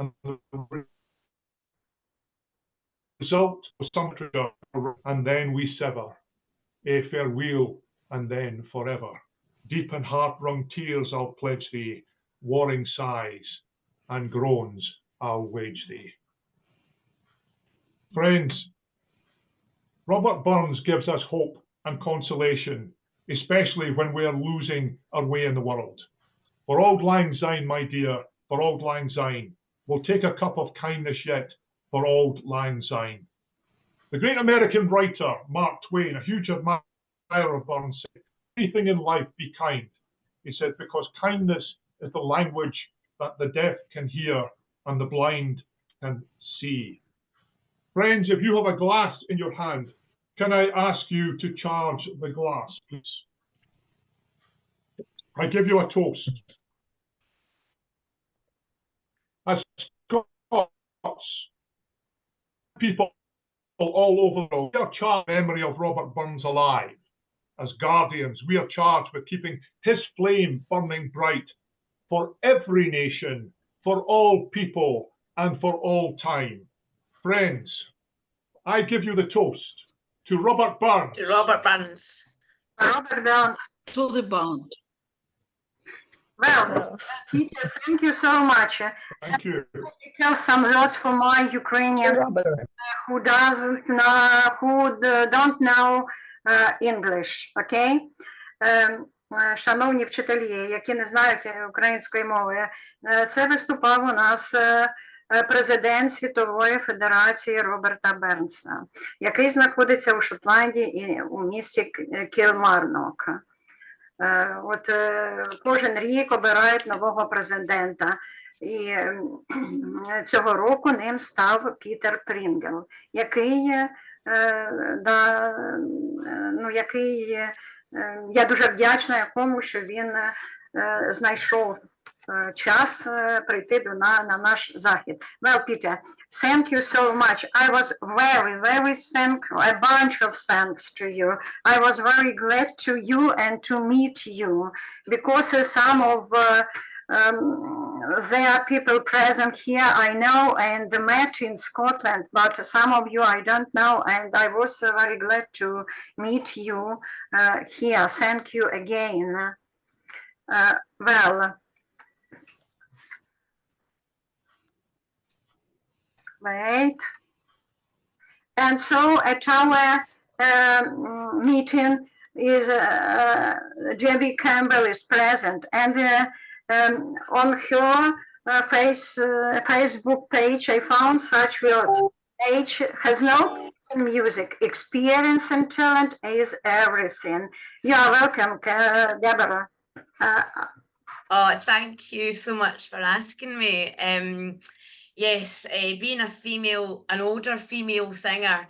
and the result was some and then we sever, a farewell and then forever. Deep and heart-wrung tears I'll pledge thee, warring sighs and groans I'll wage thee. Friends, Robert Burns gives us hope and consolation, especially when we are losing our way in the world. For auld lang syne, my dear, for auld lang syne, we'll take a cup of kindness yet for auld lang syne. The great American writer, Mark Twain, a huge admirer of Burns, said, anything in life be kind. He said, because kindness is the language that the deaf can hear and the blind can see. Friends, if you have a glass in your hand, can I ask you to charge the glass, please? I give you a toast. As Scots, people all over the world, we are charged with the memory of Robert Burns alive. As guardians, we are charged with keeping his flame burning bright for every nation, for all people, and for all time. Friends, I give you the toast to Robert Burns. To Robert Burns. Robert Burns. To the bond. Well, Peter, thank you so much. Thank you. Tell some words for my Ukrainian who don't know English, okay? Шановні вчителі, які не знають української мови, це виступав у нас президент Світової Федерації Роберта Бернса, який знаходиться у Шотландії і у місті Кілмарнок. От кожен рік обирають нового президента, і цього року ним став Пітер Прінгел, який я дуже вдячна якому, що він знайшов час прийти на наш захід. Well, Peter, thank you so much. I was very, very thankful, a bunch of thanks to you. I was very glad to you and to meet you, because some of there are people present here I know and met in Scotland, but some of you I don't know, and I was very glad to meet you here. Thank you again. Well, wait. And so at our meeting is Debbie Campbell is present, and on her Facebook page I found such words: age has no place in music, experience and talent is everything. You are welcome, Deborah. Oh, thank you so much for asking me. Yes, being a female, an older female singer,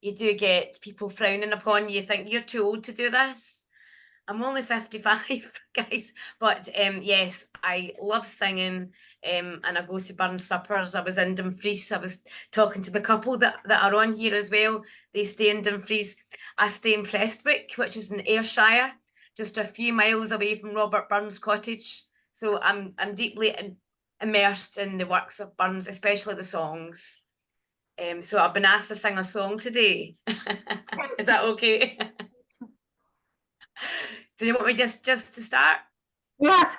you do get people frowning upon you, think you're too old to do this. I'm only 55, guys, but yes, I love singing, and I go to Burns suppers. I was in Dumfries. I was talking to the couple that are on here as well. They stay in Dumfries. I stay in Prestwick, which is in Ayrshire, just a few miles away from Robert Burns' cottage. So I'm deeply immersed in the works of Burns, especially the songs. So I've been asked to sing a song today. Is that okay? Do you want me just to start? Yes.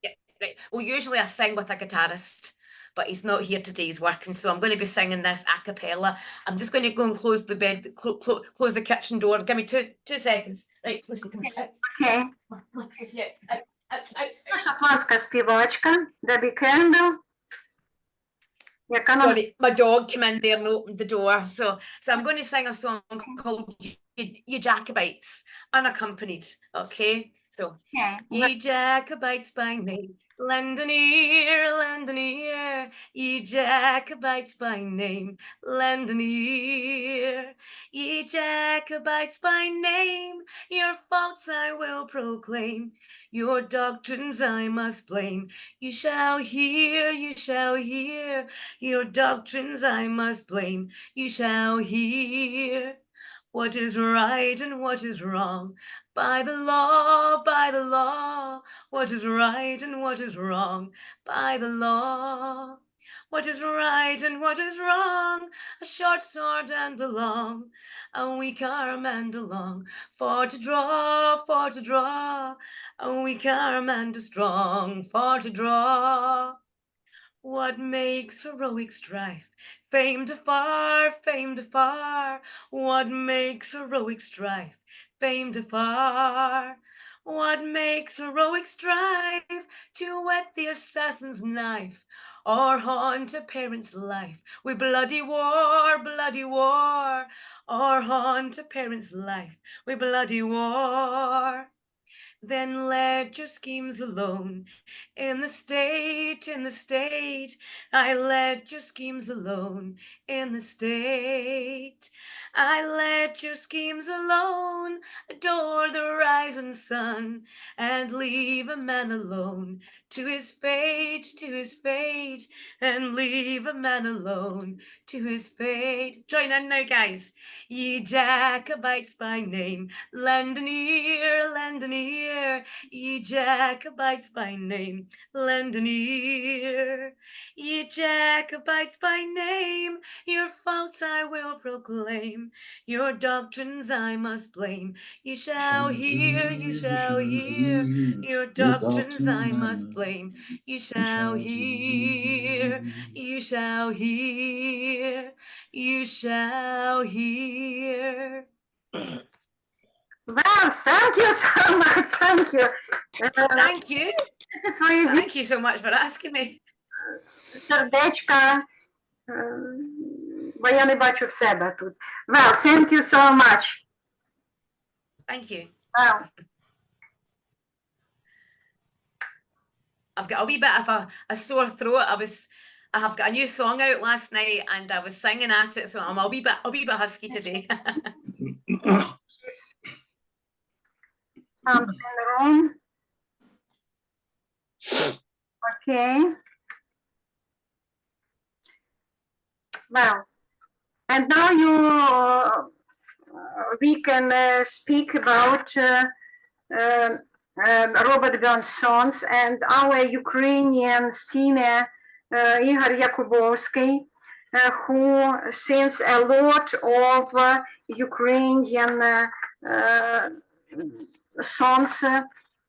Yeah, right. Well, usually I sing with a guitarist, but he's not here today, he's working, so I'm going to be singing this a cappella. I'm just going to go and close the bed, close the kitchen door. Give me two seconds. Right, Lucy, come out. Okay. Out. Шотландська співачка Дебі Кембл. Sorry, my dog came in there and opened the door. So I'm going to sing a song called You Jacobites, unaccompanied, okay? So, Okay. Ye Jacobites by name, lend an ear, ye Jacobites by name, lend an ear. Ye Jacobites by name, your faults I will proclaim, your doctrines I must blame. You shall hear, your doctrines I must blame. You shall hear. what is right and what is wrong. By the law, what is right and what is wrong. By the law, what is right and what is wrong. A short sword and a long, a weak arm and a long. For to draw, a weak arm and a strong. For to draw. What makes heroic strife? Famed afar, famed afar. What makes heroic strife? Famed afar. What makes heroic strife? To whet the assassin's knife, or haunt a parent's life with bloody war, or haunt a parent's life with bloody war. Then let your schemes alone. In the state, I let your schemes alone. In the state, I let your schemes alone. Adore the rising sun and leave a man alone to his fate, and leave a man alone to his fate. Join in now, guys. Ye Jacobites by name, lend an ear, ye Jacobites by name, lend an ear. Ye Jacobites by name, your faults I will proclaim, your doctrines I must blame. You shall hear, your doctrines I must blame. You shall hear, you shall hear, you shall hear. Well, thank you so much. Thank you. Thank you. Свої Thank you so much for asking me. сердечка, бо я не бачу в себе тут. Well, thank you so much. Thank you. Well, I've got a wee bit of a sore throat. I have got a new song out last night and I was singing at it, so I'm a wee bit husky today. something wrong. Okay. Well, and now we can speak about Robert Burns' songs and our Ukrainian singer Igor Yakubovsky, who sings a lot of Ukrainian songs,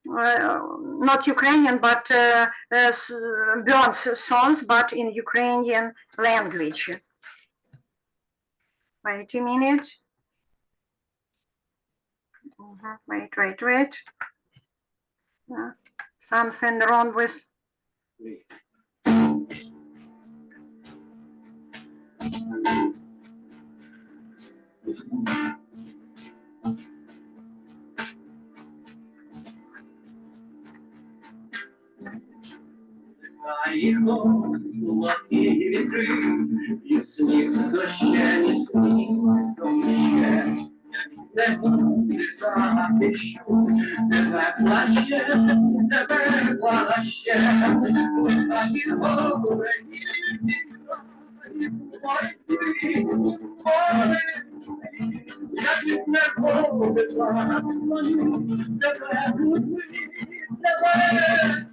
not Ukrainian, but Burns songs, but in Ukrainian language. Wait a minute. Wait. Something wrong with. І сніг з дощем, і сніг з дощем. Не буде захищу, тебе плаще, а від гори я від небо заслоню, тебе люблю, тебе.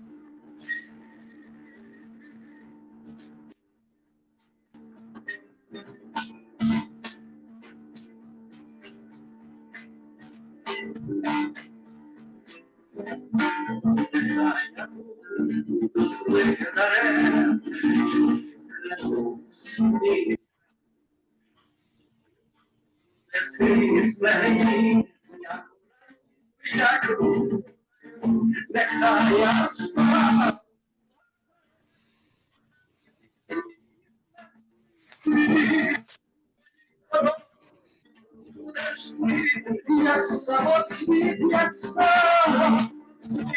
Як самоцвіт, як самоцвіт.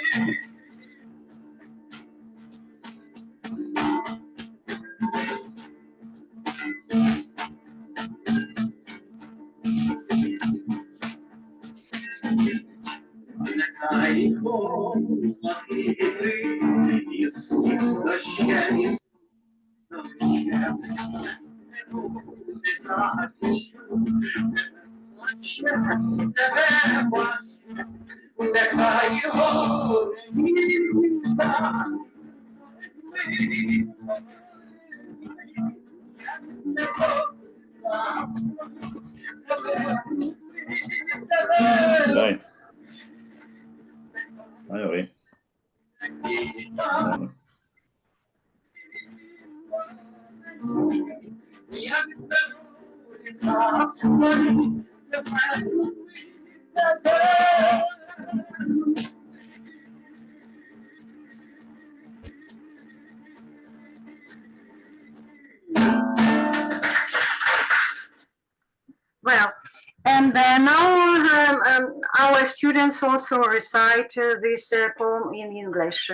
Нехай холодний вітри, і сніг з дощем, і сніг з дощем. Не буде захищу, ще тебе бачу, нехай його ніжна. Не Dai. Dai, ori. Well, and now our students also recite this poem in English.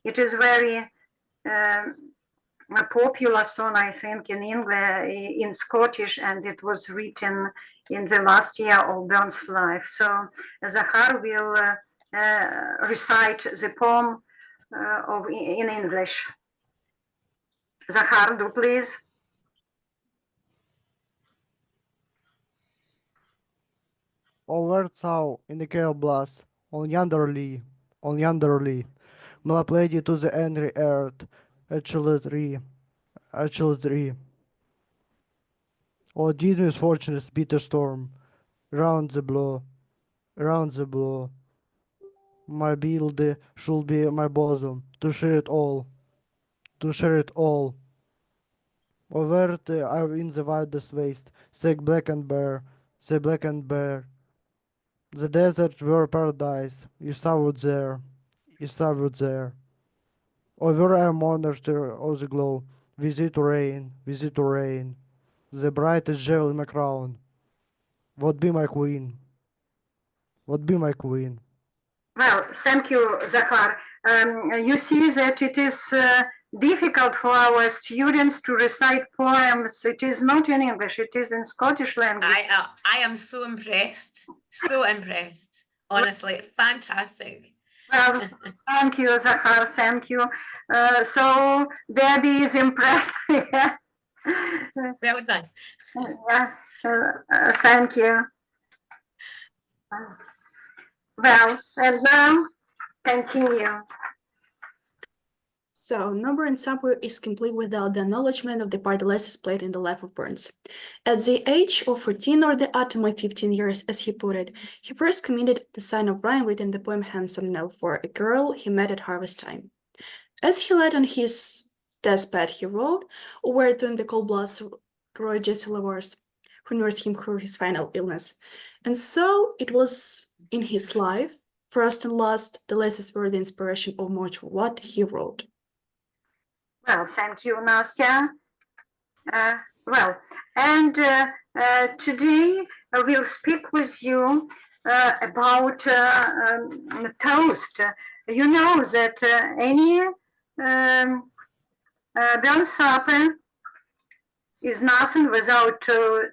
It is very a popular song, I think, in English, in Scottish, and it was written in the last year of Burns' life. So Zahar will recite the poem in English. Zahar, do please. Over thou in the gale blast, on yonder lea, my lady to the angry earth, a chilly tree. O dear misfortune's bitter storm, round the blow, my build should be my bosom, to share it all. Over in the widest waste, say black and bare, the desert were paradise, you saw it there. Over I monster of the glow, visit to rain, the brightest jewel in my crown. What be my queen? Well, thank you, Zahar. You see that it is difficult for our students to recite poems. It is not in English, it is in Scottish language. I am so impressed. Honestly, fantastic. Well, thank you, Zahar, thank you. So Debbie is impressed. Well done. Thank you. Well, and now continue. So, Number and Subway is complete without the acknowledgement of the part Ulysses played in the life of Burns. At the age of 14 or the atom of 15 years, as he put it, he first committed the sign of rhyme written the poem Handsome Note for a girl he met at harvest time. As he lay on his deathbed, he wrote, or were doing the cold blast Roy Jesse Lavars, who nursed him through his final illness. And so it was in his life, first and last, the letters were the inspiration of much of what he wrote. Well, thank you, Nastya. Well, and today we'll speak with you about toast. You know that any Burns supper is nothing without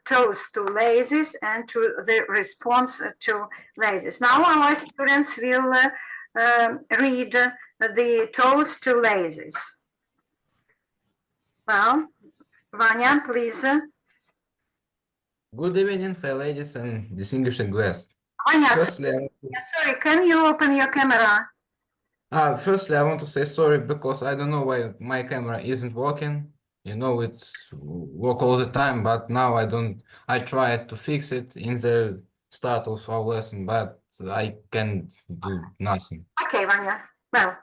toast to ladies and to the response to ladies. Now our students will read the toast to ladies. Well, Vanya, please. Good evening, fair ladies and distinguished guests. Vanya, Firstly, sorry, can you open your camera? firstly, I want to say sorry because I don't know why my camera isn't working. You know, it's work all the time, but now I tried to fix it in the start of our lesson, but I can do nothing. Okay, Vanya. Well,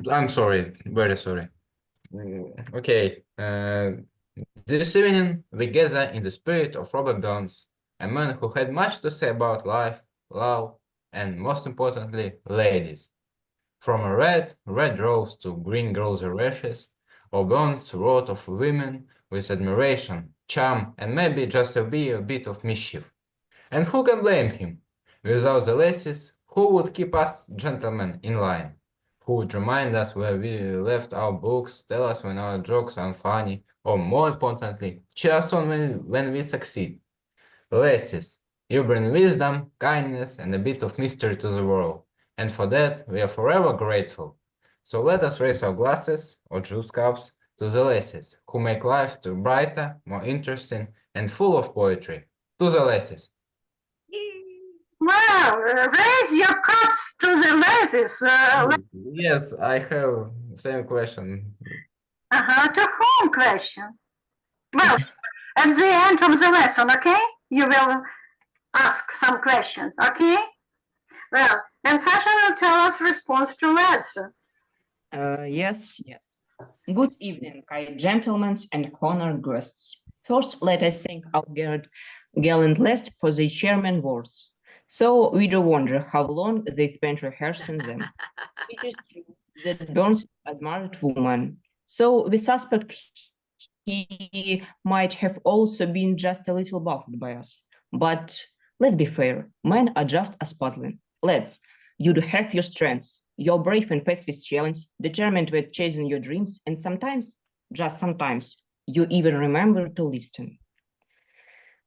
I'm sorry, very sorry. Okay, this evening we gather in the spirit of Robert Burns, a man who had much to say about life, love, and most importantly, ladies. From a red rose to green rose rashes, Burns wrote of women with admiration, charm, and maybe just a bit of mischief. And who can blame him? Without the laces, who would keep us gentlemen in line? Who would remind us where we left our books, tell us when our jokes are funny, or more importantly, cheer us on when we succeed? Laces, you bring wisdom, kindness, and a bit of mystery to the world, and for that we are forever grateful. So let us raise our glasses, or juice cups, to the laces, who make life brighter, more interesting, and full of poetry. To the laces. Well, raise your cups to the lesses. Yes, I have same question. To whom question? Well, at the end of the lesson, okay? You will ask some questions, okay? Well, and Sasha will tell us response to lads. Yes. Good evening, kind gentlemen and honored guests. First, let us thank our gallant list for the chairman words. So we do wonder how long they spent rehearsing them. It is true that Burns admired woman, so we suspect he might have also been just a little baffled by us. But let's be fair, men are just as puzzling. Lads, you do have your strengths. You're brave and faced with challenge, determined with chasing your dreams, and sometimes, just sometimes, you even remember to listen.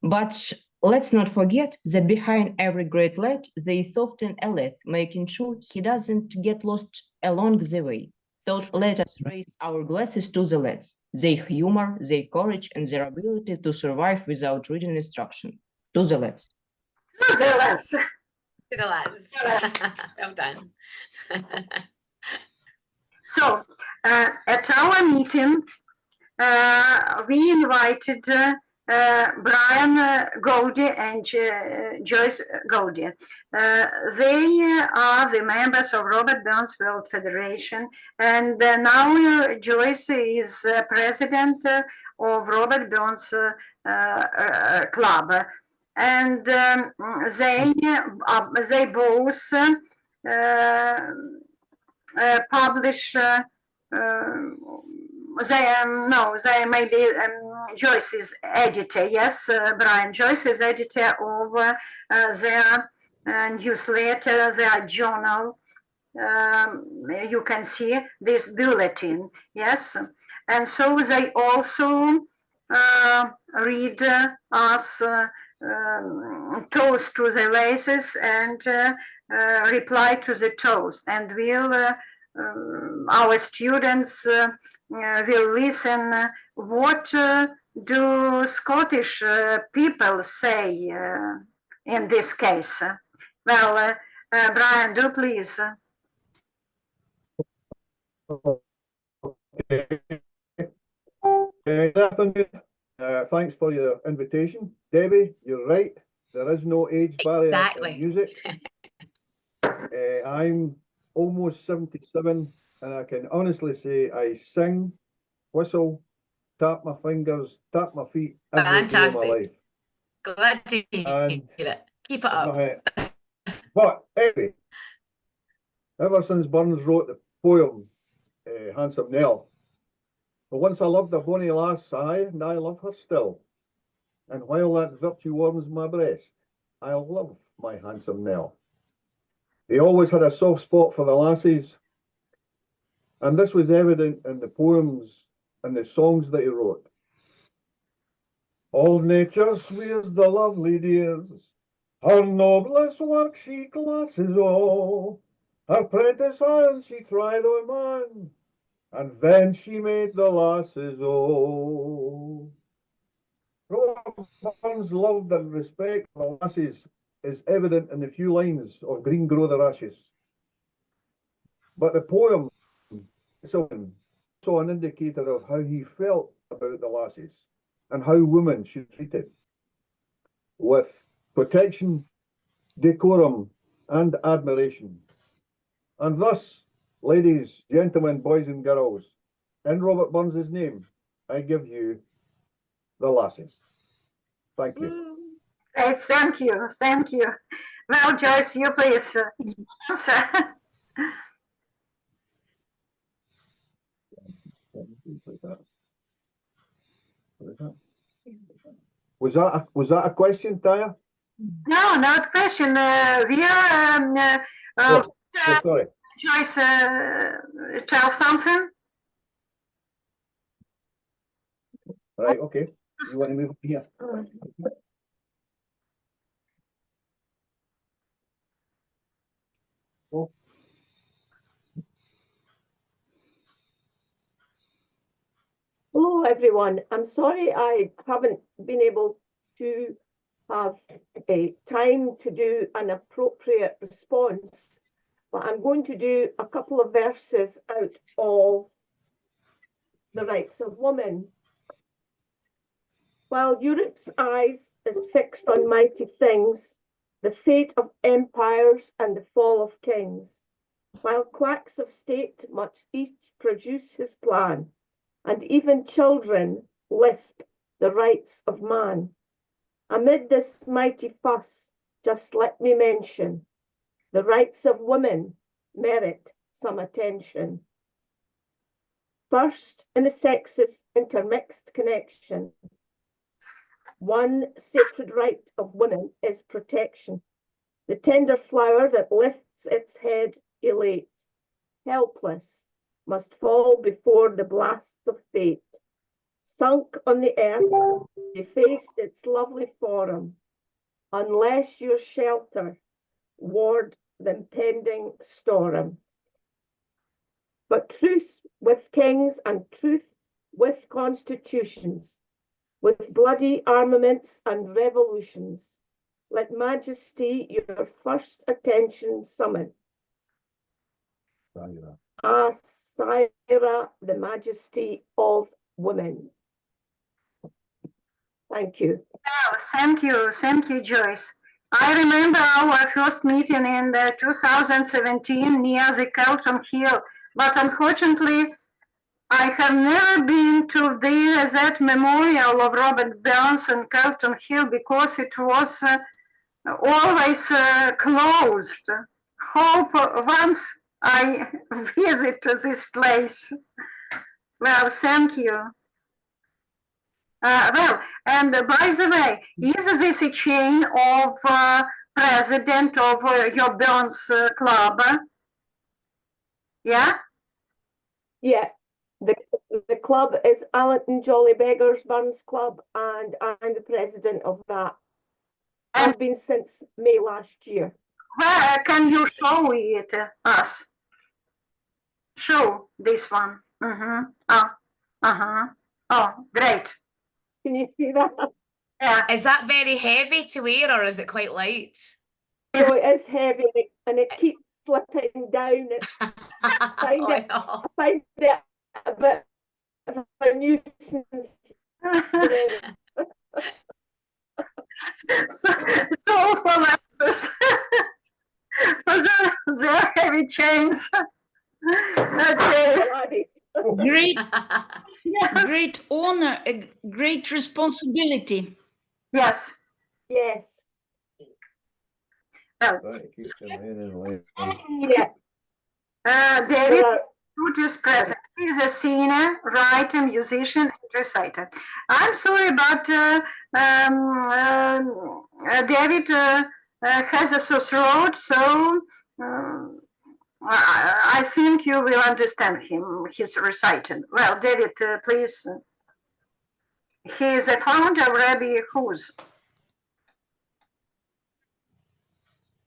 But let's not forget that behind every great lad, there is often a lad, making sure he doesn't get lost along the way. So let us raise our glasses to the lads, their humor, their courage, and their ability to survive without reading instruction. To the lads. To the lads. To the lads. Well done. So, at our meeting, we invited Brian Goldie and Joyce Goldie. They are the members of Robert Burns World Federation, and now Joyce is president of Robert Burns Club. And they both publish they may be Joyce is editor, yes, Brian Joyce is editor of their newsletter, their journal. You can see this bulletin, yes, and so they also read us toast to the laces and reply to the toast, and will our students will listen what do Scottish people say in this case. Well, Brian, do please. Good afternoon. Thanks for your invitation. Debbie, you're right. There is no age barrier in music. I'm almost 77, and I can honestly say I sing, whistle, tap my fingers, tap my feet every day of my life. Glad to hear it. Keep it up. But anyway, ever since Burns wrote the poem Handsome Nell, but once I loved a bonny lass, aye, and I love her still. And while that virtue warms my breast, I'll love my handsome Nell. He always had a soft spot for the lassies, and this was evident in the poems and the songs that he wrote. All nature swears the lovely dears, her noblest work she classes all. Her prentice hand she tried on man, and then she made the lasses all. Robert Burns loved and respect for the lasses is evident in the few lines of Green Grow the Rashes. But the poem is also an indicator of how he felt about the lasses and how women should be treated, with protection, decorum, and admiration. And thus, ladies, gentlemen, boys and girls, in Robert Burns's name, I give you the lasses. Thank you. Great, thank you, thank you. Well, Joyce, you please answer. Was that a question, Taya? No, not a question. We are sorry. Joyce, tell something. Right, okay. You want to move here? Oh. Hello, everyone. I'm sorry I haven't been able to have time to do an appropriate response, but I'm going to do a couple of verses out of The Rights of Women. While Europe's eyes is fixed on mighty things, the fate of empires and the fall of kings, while quacks of state must each produce his plan, and even children lisp the rights of man. Amid this mighty fuss, just let me mention, the rights of women merit some attention. First, in the sexes' intermixed connection, one sacred right of women is protection. The tender flower that lifts its head elate, helpless, must fall before the blasts of fate. Sunk on the earth, defaced its lovely form, unless your shelter ward the impending storm. But truce with kings and truth with constitutions, with bloody armaments and revolutions, let majesty your first attention summon. Ah, Sira, the majesty of women. Thank you. Oh, thank you, Joyce. I remember our first meeting in 2017 near the Kelton Hill, but unfortunately, I have never been to that memorial of Robert Burns in Kelton Hill because it was always closed. Hope once I visit this place. Well, thank you. Well, and by the way, is this a chain of president of your Burns Club? Yeah? Yeah. The club is Allerton Jolly Beggars Burns Club, and I'm the president of that. I've been since May last year. Where can you show it us? Show this one. Oh, great. Can you see that? Yeah. Is that very heavy to wear or is it quite light? So it is heavy and it keeps slipping down. I find it a bit of a nuisance. so for us, for the heavy chains. Okay. Great honor, a great responsibility. Yes. Yes. Well, David, who is present, he is a singer, writer, musician, and reciter. I'm sorry, but David has a sore throat, so I think you will understand him, his reciting. Well, David, please. He is a founder of Rabbi Huz.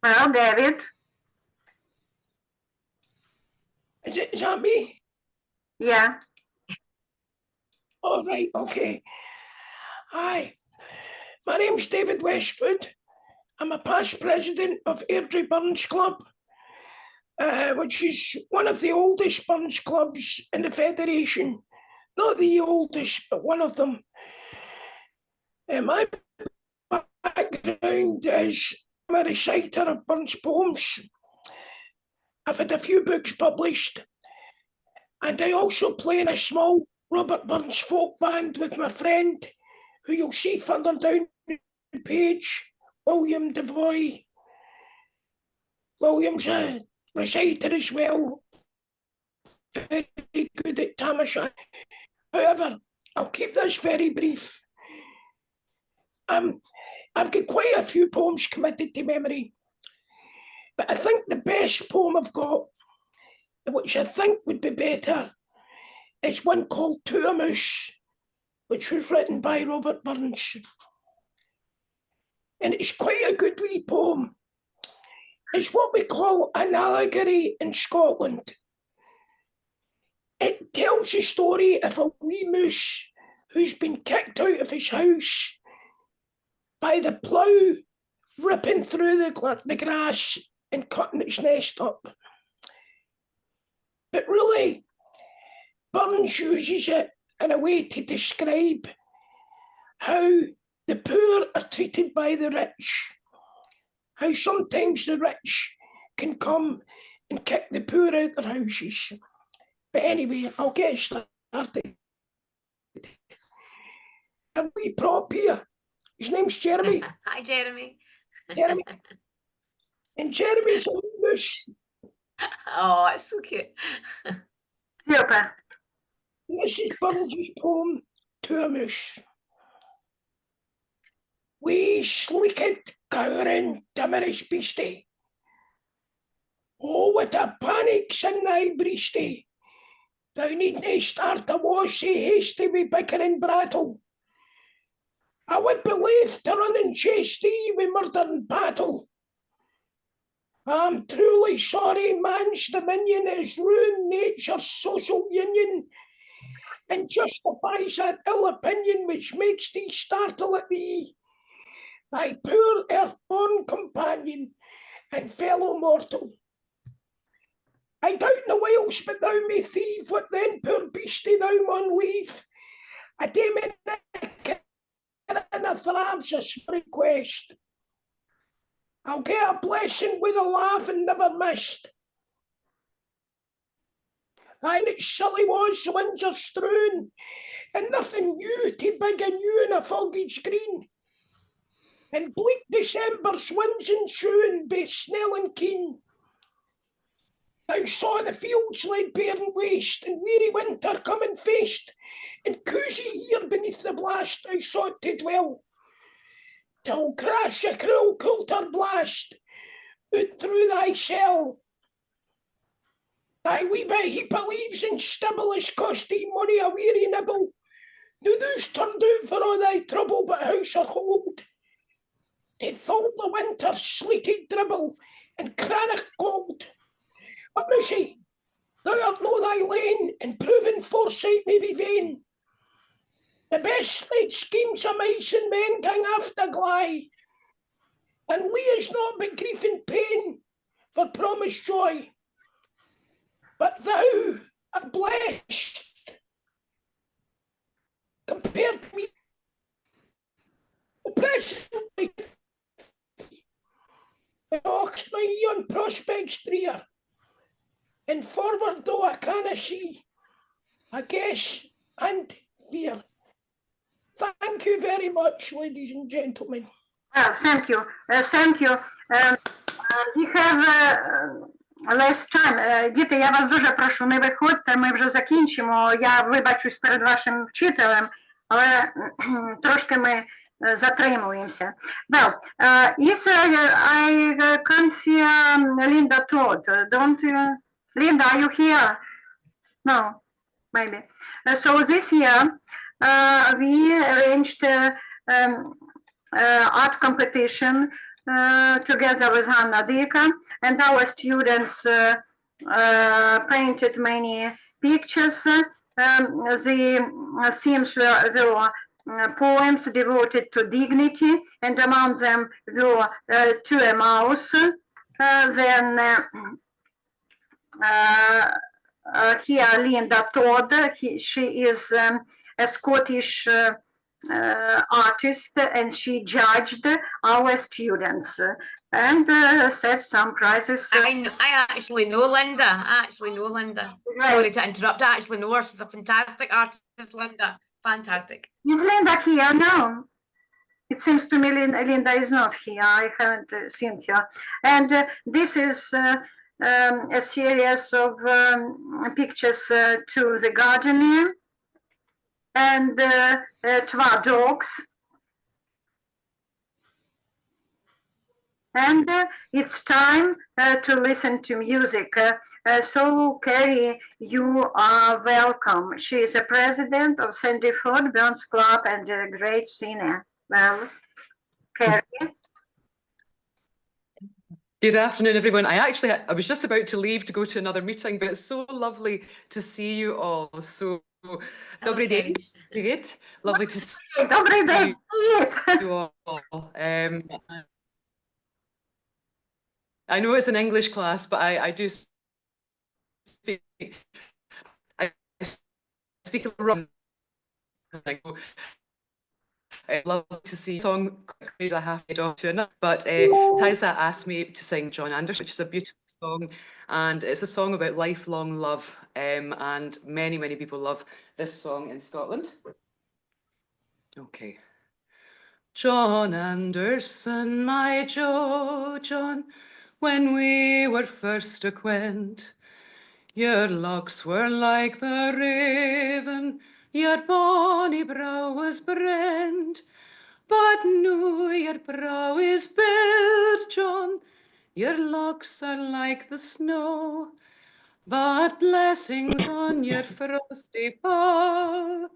Well, David. Is that me? Yeah. All right, okay. Hi, my name's David Westwood. I'm a past president of Airdrie Burns Club, which is one of the oldest Burns clubs in the Federation. Not the oldest, but one of them. My background is I'm a reciter of Burns poems. I've had a few books published, and I also play in a small Robert Burns folk band with my friend, who you'll see further down the page, William Devoy. William's a reciter as well, very good at Tamasha. However, I'll keep this very brief. I've got quite a few poems committed to memory, but I think the best poem I've got, which I think would be better, is one called Tuamus, which was written by Robert Burns. And it's quite a good wee poem. It's what we call an allegory in Scotland. It tells the story of a wee moose who's been kicked out of his house by the plough ripping through the grass and cutting its nest up. But really, Burns uses it in a way to describe how the poor are treated by the rich, how sometimes the rich can come and kick the poor out their houses. But anyway, I'll get started. A wee prop here. His name's Jeremy. Hi, Jeremy. Jeremy. And Jeremy's a moose. Oh, it's so cute. Super. This is Burns's poem to a moose. Wee sleeked, cowering, timorous beastie. Oh, what a panic's in thy breastie. Thou needna start a war sae hasty wi' bicker and brattle. I would be loath to run and chase thee wi' murder and battle. I'm truly sorry man's dominion has ruined nature's social union and justifies that ill opinion which makes thee startle at thee, thy poor earth-born companion and fellow mortal. I doubt no whiles but thou may thieve what then, poor beastie, thou maun leave. A day and a thraves a spring quest. I'll get a blessing with a laugh and never missed. Aye, and it's silly was the winds are strewn, and nothing new to big and new in a foliage green. And bleak December's winds ensuing, baith snell and keen. Thou saw the fields laid bare and waste, and weary winter coming faced, and cosy here beneath the blast I sought to dwell, till crash a cruel coulter blast out through thy cell. Thy wee bit heap of leaves and stibble has cost thee money a weary nibble. Now thou's turned out for all thy trouble, but house or hold, to thaw the winter's sleety dribble and crannock cold. But Missy, thou art no thy lane, and proven foresight may be vain. The best laid schemes of mice and men can after glie, and Leah's not but grief and pain for promised joy. But thou art blessed compared to me. The present life, ox my on prospects drear, and forward though I canna see, I guess and fear. Thank you very much, ladies and gentlemen. Well, thank you. Thank you. We have less time. Діти, я вас дуже прошу, не виходьте, ми вже закінчимо. Я вибачусь перед вашим вчителем, але трошки ми затримуємося. Well, yes, I can't see Linda Todd. Don't you? Linda, are you here? No, maybe. So this year, we arranged art competition together with Hanna Dika, and our students painted many pictures. The themes were poems devoted to dignity, and among them were To a Mouse. Then here Linda Todd, she is a Scottish artist, and she judged our students and set some prizes. I actually know Linda. Right. Sorry to interrupt. I actually know her. She's a fantastic artist, Linda. Fantastic. Is Linda here? No. It seems to me Linda is not here. I haven't seen her. And this is a series of pictures to the gardener and two dogs. And it's time to listen to music. So, Carrie, you are welcome. She is a president of Sandy Ford Burns Club and a great singer. Well, Carrie. Good afternoon, everyone. I was just about to leave to go to another meeting, but it's so lovely to see you all. So Добрий Okay. день. Привіт. Lovely to see Добрий день. you all. I know it's an English class, but I do speak I speak a little. Love to see song I have to off to another, but Tyza asked me to sing John Anderson, which is a beautiful song, and it's a song about lifelong love, and many people love this song in Scotland. Okay. John Anderson, my Joe, John, when we were first acquaint, your locks were like the raven, your bonny brow was brent. But now your brow is bare, John, your locks are like the snow, but blessings on your frosty brow,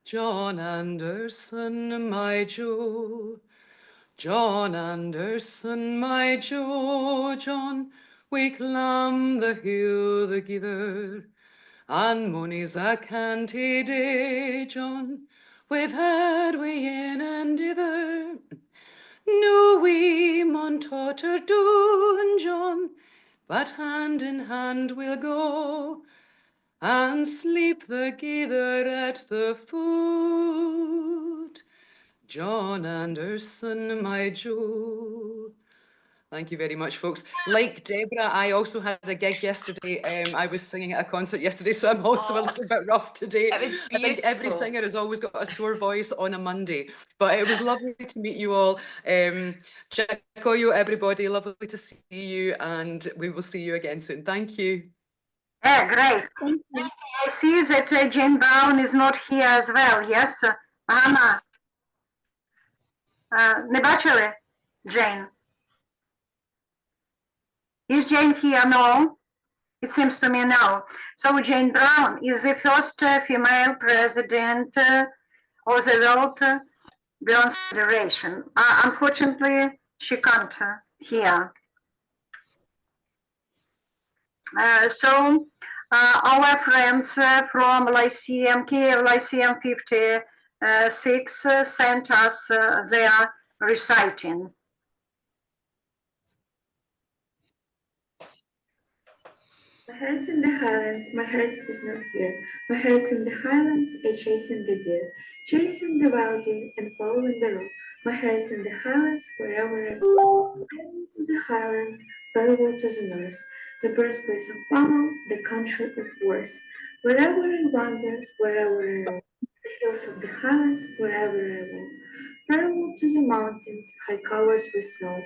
John Anderson, my Joe. John Anderson, my Joe, John, we climb the hill together, and mony's a canty day, John, we've had we in and hither. No, we maun totter doon, John, but hand in hand we'll go, and sleep together at the foot. John Anderson, my Joe. Thank you very much, folks. Like Deborah, I also had a gig yesterday. I was singing at a concert yesterday, so I'm also a little bit rough today. It was I think every beautiful. singer has always got a sore voice on a Monday, but it was lovely to meet you all. Dziękuję, everybody. Lovely to see you, and we will see you again soon. Thank you. Yeah, great. I see that Jane Brown is not here as well, yes? Anna? Не бачили Jane? Is Jane here? No. It seems to me no. So Jane Brown is the first female president of the World Burns Federation. Unfortunately, she can't hear. So our friends from Lyceum, Kiev Lyceum 56 sent us their reciting. My heart's in the highlands, my heart is not here. My heart's in the highlands, chasing the deer, chasing the wild deer and following the road. My heart's in the highlands, wherever I go. Farewell to the highlands, farewell to the north, the birthplace of battle, the country of wars. Wherever I wander, wherever I roam, the hills of the highlands, wherever I roam. Farewell to the mountains, high covered with snow.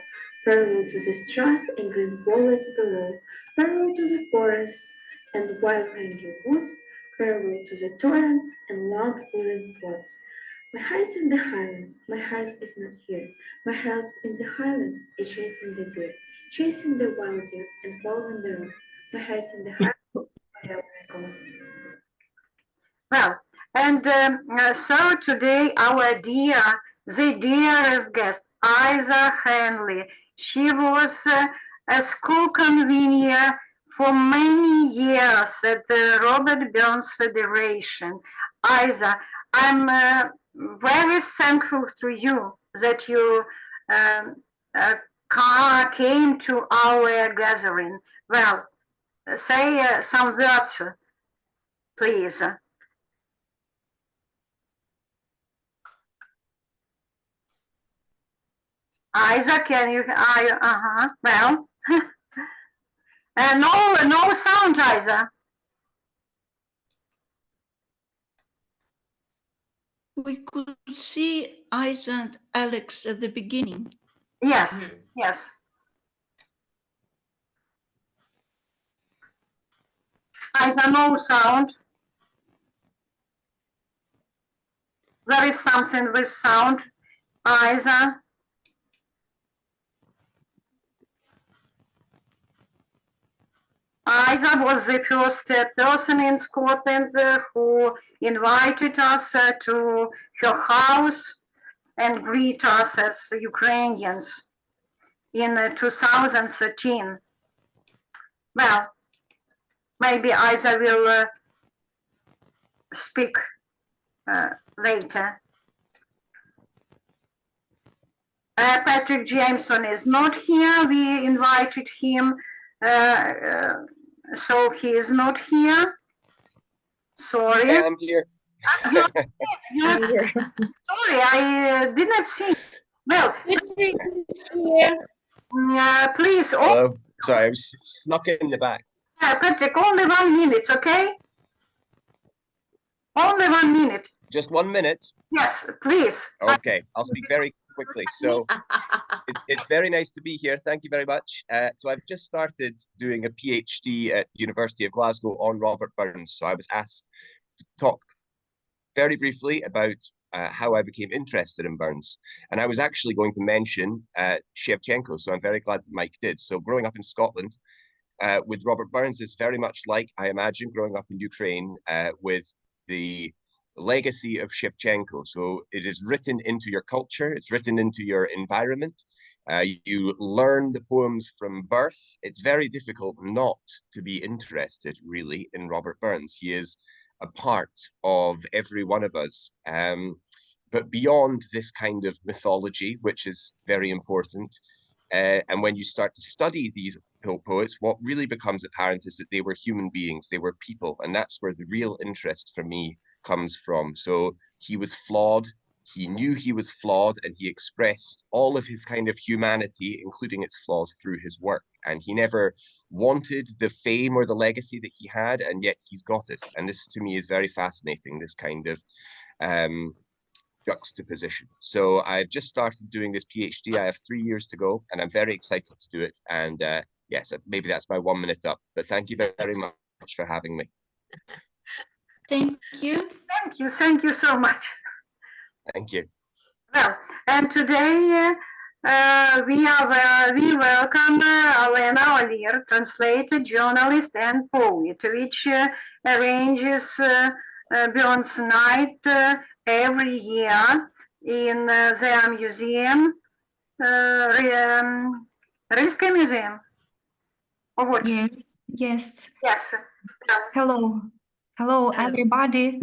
Farewell to the straws and green valleys below. Farewell to the forest and wide-ranging woods. Farewell to the torrents and long wooden floods. My heart's in the highlands, my heart is not here. My heart's in the highlands, chasing the deer, chasing the wild deer and following the road. My heart's in the highlands, wherever I go. Well, and so today our the dearest guest, Isa Henley, she was a school convener for many years at the Robert Burns Federation. Isa, I'm very thankful to you that you came to our gathering. Well, say some words, please. Isa, can you? Well, no sound, Isa. We could see Isa and Alex at the beginning. Yes, yes. Isa, no sound. There is something with sound. Isa. Isa was the first person in Scotland who invited us to her house and greet us as Ukrainians in 2013. Well, maybe Isa will speak later. Patrick Jameson is not here. We invited him, so he is not here. Sorry. Hey, I'm here. Sorry, I did not see. Well, please. Hello. Sorry, I was snuck in the back. Patrick, only 1 minute, okay? Only 1 minute. Just 1 minute? Yes, please. Okay, I'll speak very quickly. So it's very nice to be here. Thank you very much. So I've just started doing a PhD at the University of Glasgow on Robert Burns. So I was asked to talk very briefly about how I became interested in Burns. And I was actually going to mention Shevchenko, so I'm very glad that Mike did. So growing up in Scotland with Robert Burns is very much like, I imagine, growing up in Ukraine with the legacy of Shevchenko. So it is written into your culture, it's written into your environment. You learn the poems from birth. It's very difficult not to be interested, really, in Robert Burns. He is a part of every one of us. But beyond this kind of mythology, which is very important, and when you start to study these poets, what really becomes apparent is that they were human beings, they were people, and that's where the real interest for me comes from. So he was flawed, he knew he was flawed, and he expressed all of his kind of humanity, including its flaws, through his work. And he never wanted the fame or the legacy that he had, and yet he's got it. And this to me is very fascinating, this kind of juxtaposition. So I've just started doing this PhD. I have 3 years to go, and I'm very excited to do it. And yes, maybe that's my 1 minute up, but thank you very much for having me. Thank you. Thank you so much. Thank you. Well, and today we welcome Alena Olir, translator, journalist, and poet, which arranges Burns Night every year in their museum, Rilske Museum. Or what? Yes, yes. Yes. Hello, hello, everybody,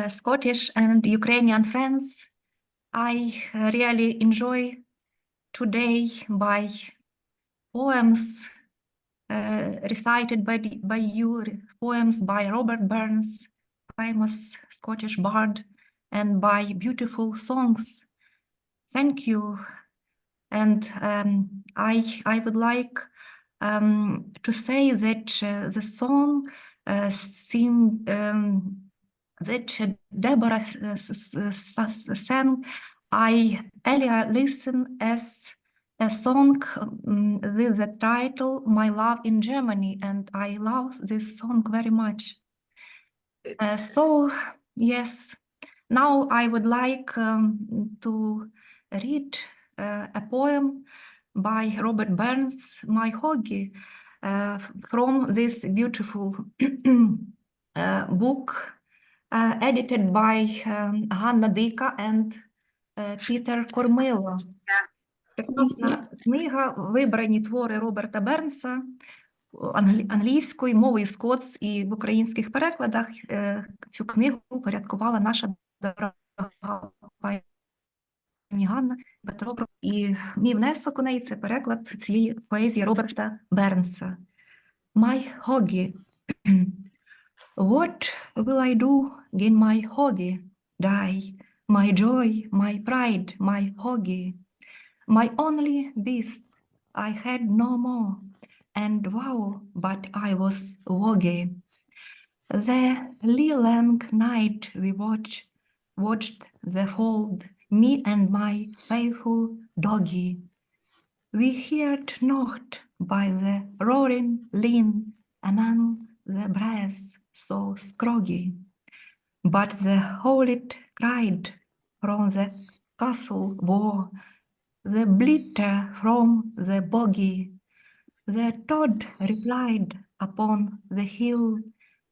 Scottish and Ukrainian friends. I really enjoy today by poems recited by you, poems by Robert Burns, famous Scottish bard, and by beautiful songs. Thank you. And I would like to say that the song that Deborah sang, I earlier listened as a song with the title My Love in Germany, and I love this song very much. So yes, now I would like to read a poem by Robert Burns, My Hoggy, from this beautiful book edited by Ганна Дика and Peter Кормило. Прекрасна книга, вибрані твори Роберта Бернса англійською мовою скотс, і в українських перекладах цю книгу порядкувала наша дорога пані Ганна Петро. І мій внесок у неї – це переклад цієї поезії Роберта Бернса. My Hoggy. What will I do in my hoggy? Die, my joy, my pride, my hoggy. My only beast, I had no more, and wow, but I was woggy. The lilang night we watched the fold, me and my faithful doggy. We heard not by the roaring lean among the brass so scroggy, but the howlet cried from the castle war, the blitter from the boggy, the Todd replied upon the hill.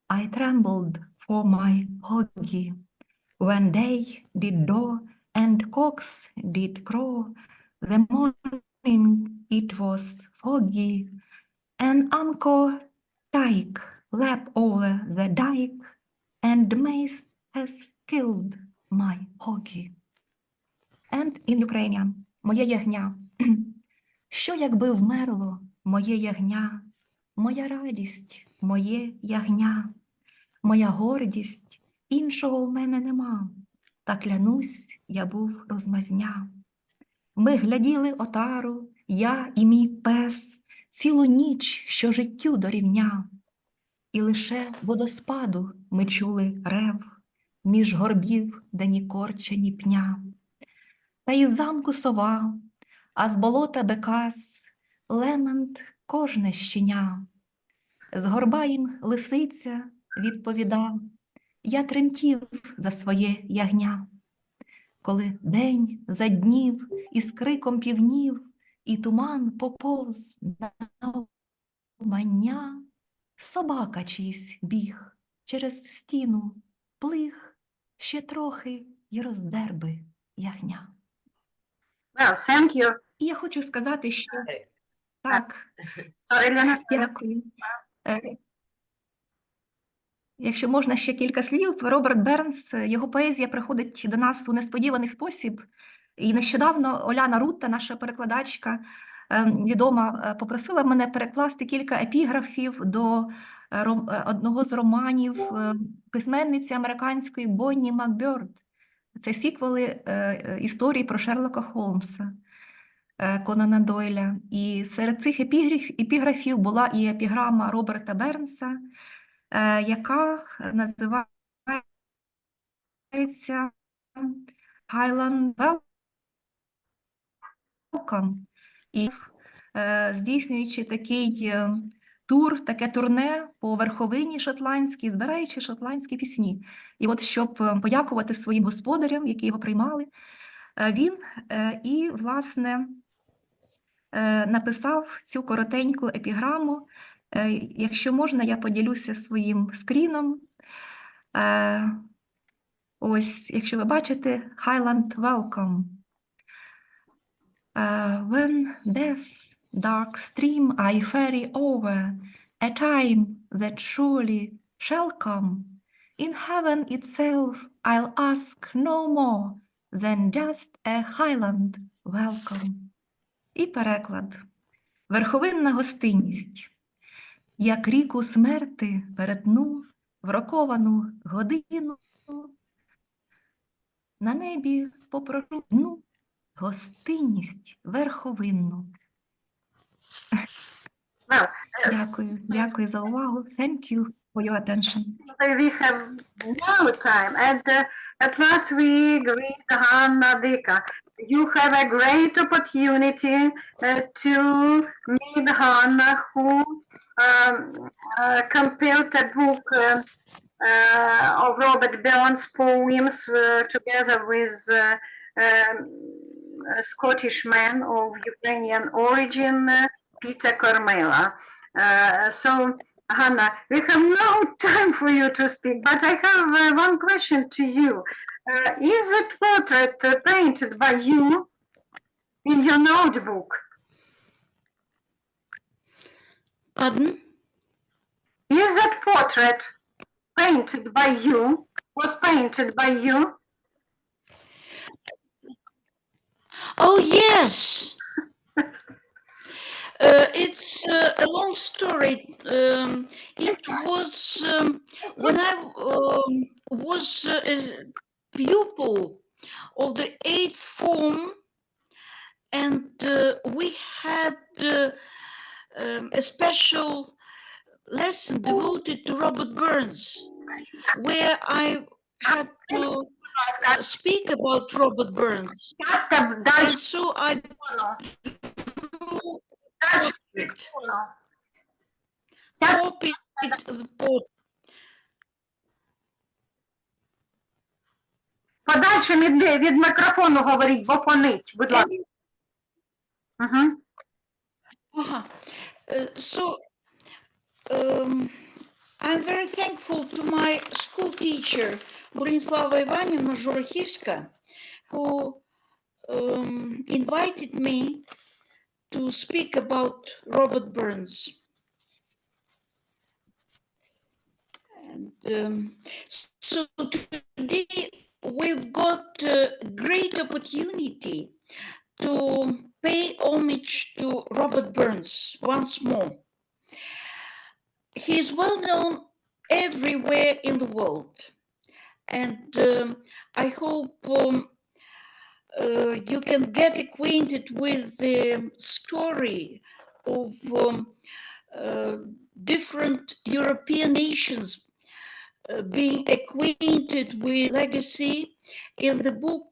I trembled for my hoggy. When day did dawn and cocks did crow, the morning it was foggy. An anchor tyke leapt over the dike, and mace has killed my hoggy. And in Ukrainian, моє ягня. Що якби вмерло моє ягня, моя радість, моє ягня, моя гордість, іншого в мене нема, та клянусь, я був розмазня. Ми гляділи отару, я і мій пес, цілу ніч, що життю дорівня. І лише водоспаду ми чули рев між горбів, де ні корча, ні пня. Та із замку сова, а з болота бекас, лемент кожне щеня. З горба їм лисиця відповіда, я тремтів за своє ягня. Коли день за днів із криком півнів і туман поповз на мання, собака чийсь біг через стіну, плих, ще трохи й роздер би ягня. Well, thank you. І я хочу сказати, що так, Sorry, Lena. дякую. Якщо можна ще кілька слів, Роберт Бернс, його поезія приходить до нас у несподіваний спосіб. І нещодавно Оляна Рутта, наша перекладачка відома, попросила мене перекласти кілька епіграфів до одного з романів письменниці американської Бонні Макберд. Це сіквели історії про Шерлока Холмса Конана Дойля. І серед цих епіграфів була і епіграма Роберта Бернса, яка називається Highland Welcome. І здійснюючи такий тур, таке турне по верховині шотландській, збираючи шотландські пісні. І от щоб подякувати своїм господарям, які його приймали, він і, власне, написав цю коротеньку епіграму. Якщо можна, я поділюся своїм скріном. Ось, якщо ви бачите, Highland Welcome. When death's dark stream I ferry over, a time that surely shall come, in heaven itself I'll ask no more than just a Highland welcome. І переклад. Верховинна гостинність. Як ріку смерти перетну в роковану годину, на небі попрошу дну гостинність верховинну. Well, Дякую за увагу. Thank you for your attention. We have no time, and at last we greet Hanna Dika. You have a great opportunity to meet Hanna, who compiled a book of Robert Burns' poems together with a Scottish man of Ukrainian origin, Peter Kormela. So, Hanna, we have no time for you to speak, but I have one question to you. Is that portrait painted by you in your notebook? Pardon? Is that portrait painted by you, was painted by you? Oh, yes. It's a long story. It was when I was a pupil of the 8th form, and we had a special lesson devoted to Robert Burns, where I had to speak about Robert Burns. And so I copied the portrait. Подальше від мікрофону говоріть, бо фонить, будь ласка. So I'm very thankful to my school teacher, Bronislava Ivanivna Zhorokhivska, who invited me to speak about Robert Burns. And So today we've got a great opportunity to pay homage to Robert Burns once more. He is well known everywhere in the world, and I hope you can get acquainted with the story of different European nations being acquainted with legacy in the book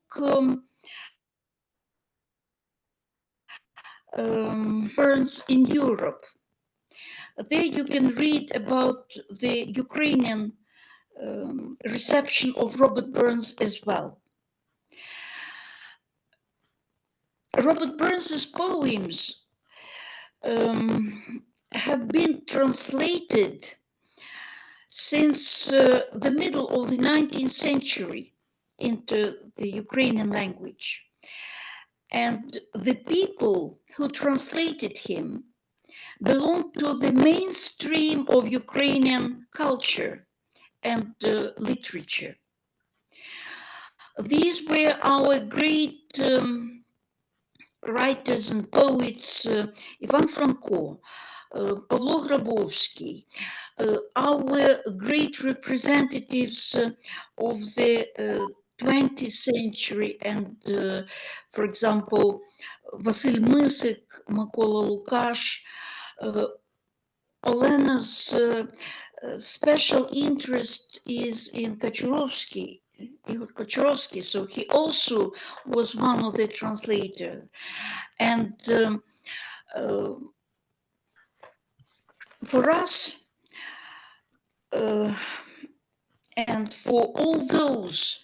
Burns in Europe. There you can read about the Ukrainian reception of Robert Burns as well. Robert Burns's poems have been translated since the middle of the 19th century into the Ukrainian language. And the people who translated him belonged to the mainstream of Ukrainian culture and literature. These were our great writers and poets, Ivan Franko, Pavlo Grabowski, our great representatives of the 20th century, and for example, Vasil Mysik, Mykola Lukash. Olena's special interest is in Kachurovsky, Igor Kachurovsky, so he also was one of the translators. And for us, and for all those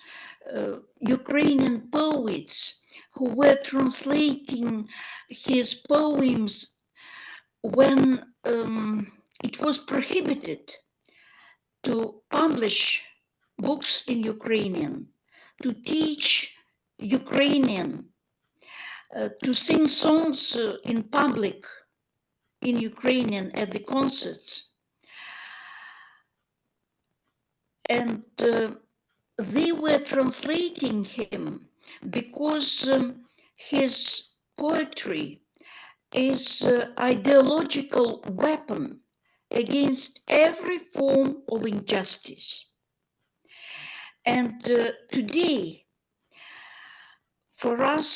Ukrainian poets who were translating his poems when it was prohibited to publish books in Ukrainian, to teach Ukrainian, to sing songs in public in Ukrainian at the concerts. And they were translating him because his poetry is an ideological weapon against every form of injustice. And today, for us,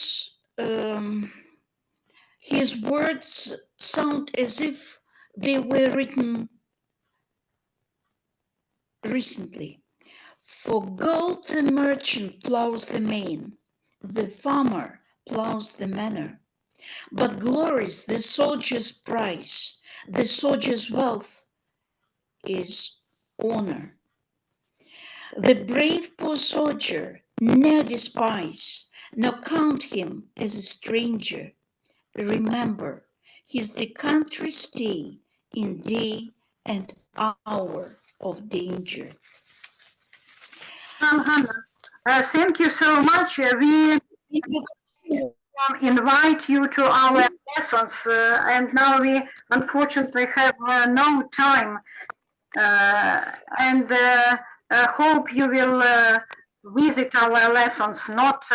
his words sound as if they were written recently. For gold the merchant plows the main, the farmer plows the manor, but glory's the soldier's price, the soldier's wealth is honor. The brave poor soldier ne'er despise, nor count him as a stranger. Remember, he's the country's stay in day and hour of danger. Thank you so much. We invite you to our lessons, and now we unfortunately have no time. And hope you will visit our lessons, not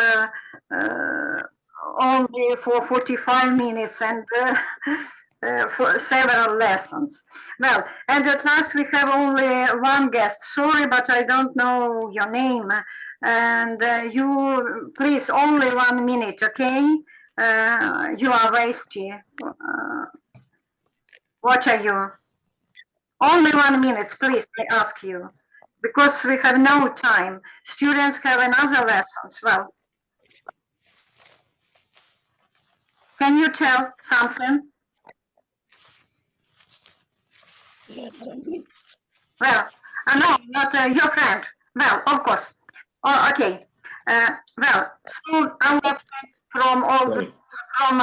only for 45 minutes and for several lessons. Well, and at last we have only one guest. Sorry, but I don't know your name. And you, please, only 1 minute, okay? You are Vesty. What are you? Only 1 minute, please, I ask you. Because we have no time. Students have another lessons. Well, can you tell something? Well, no, not your friend. Well, of course. Oh, okay. Well, so our friends from all the, from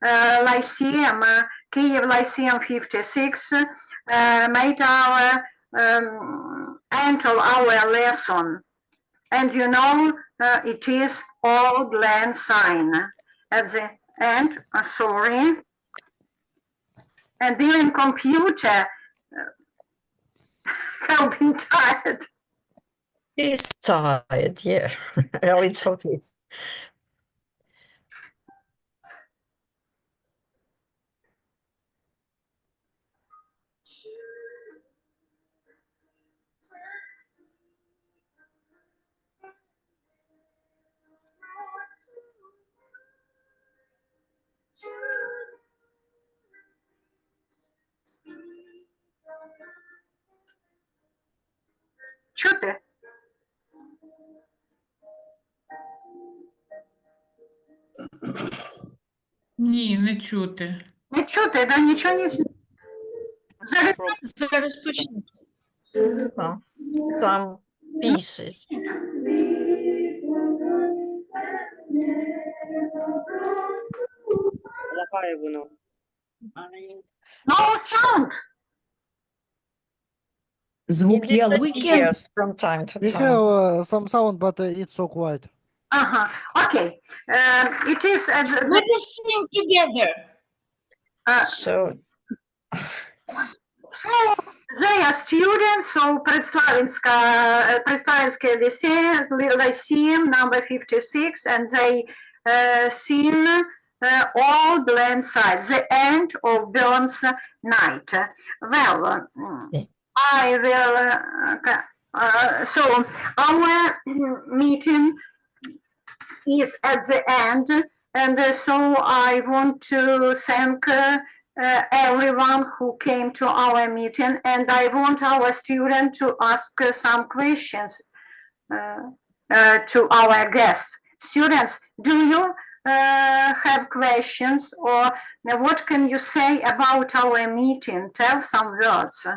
Lyceum, Kiev Lyceum 56, made our end of our lesson. And you know, it is Old Land Sign. At the end, sorry. And even computer have been tired. He's tired, yeah. A little bit. Чути? Ні, не чути. Не чути, да, нічого не чути. Зараз почну. Some pieces. Лагає воно. No sound. Звук є, але Yes, from time to We time. have some sound, but it's so quiet. Okay. It is. Let us sing together. So So they are students of Представленское Lyceum number 56, and they sing Old Land Side, the end of Burns Night. Well, I will. So our meeting is at the end, and so I want to thank everyone who came to our meeting, and I want our student to ask some questions to our guests. Students, do you have questions, or what can you say about our meeting? Tell some words.